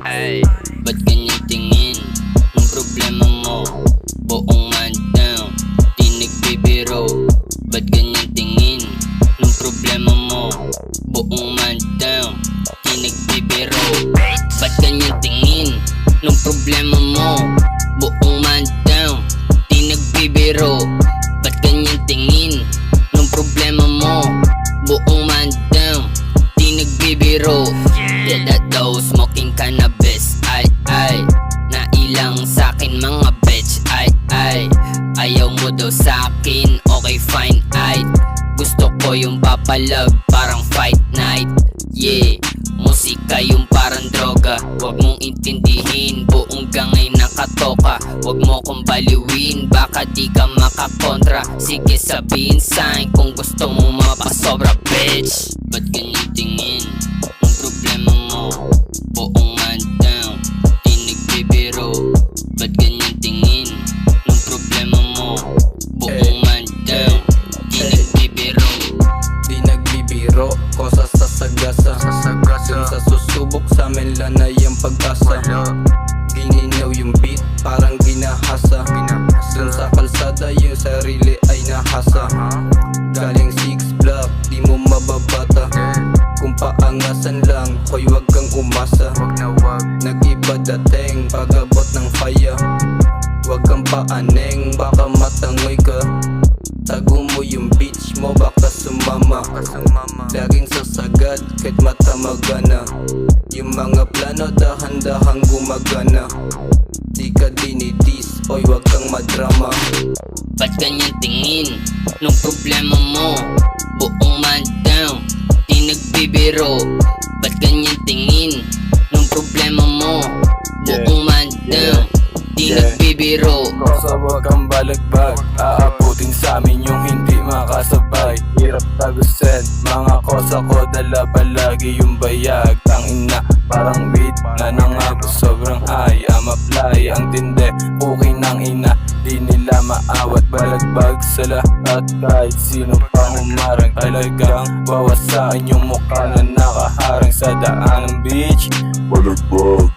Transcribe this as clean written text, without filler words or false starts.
Ay, ba't ganyan tingin ng problema mo? Buong man down, di nagbibiro. Ba't ganyan tingin ng problema mo? Buong man down, di nagbibiro. Ba't ganyan tingin ng problema mo? Buong man down, di nagbibiro. Ba't ganyan tingin ng problema mo? Buong man down, di nagbibiro. Yeah, that though, smoking cannabis. Ay, nailang sa'kin mga bitch. Ay, ayaw mo daw sa'kin, okay fine. Ay, gusto ko yung papalag parang fight night. Yeah, musika yung parang droga. Huwag mong intindihin, buong gangay nakatoka. Huwag mo kong baliwin, baka di ka makakontra. Sige sabihin sa'kin kung gusto mo mapasobra, bitch. Ba't ganyan tingin ng problema mo? Buong man down, di nagbibiro. Ba't ganyan tingin ng problema mo? Buong man down, di nagbibiro. Di nagbibiro, kosa sa sagasa. Dun sa susubok sa amin lanay ang pag-asa. Gininaw yung beat, parang ginahasa. Dun sa kalsada yung sarili ay nahasa. Galing 6 block, di mo mababata. Kung paangasan lang, hoy wag kang umasa. Nag-iba dating, pag-abot ng kaya. Wag kang paaneng, baka matangoy ka. Tago mo yung bitch mo, baka sumama. Laging sasagad, kahit mata magana. Yung mga plano, dahan-dahang gumagana. Di ka dinidis, oy wag kang madrama. Ba't ganyan tingin nung problema mo? Buong man down, di nagbibiro. Ba't ganyan tingin nung problema mo? Buong man down, di nagbibiro. Kosa wag kang balagbag, aabutin sa amin yung hindi makasabay. Hirap tagusin, mga kosa ko dala palagi yung bayag. Tangina, parang weed na nangako sobrang high. I'm apply, ang tindi, puki ng ina. Di nila maawat, balagbag sa lahat. Kahit sino pang humarang, talagang bawas sa inyong mukha na nakaharang sa daan ng beach. Balagbag.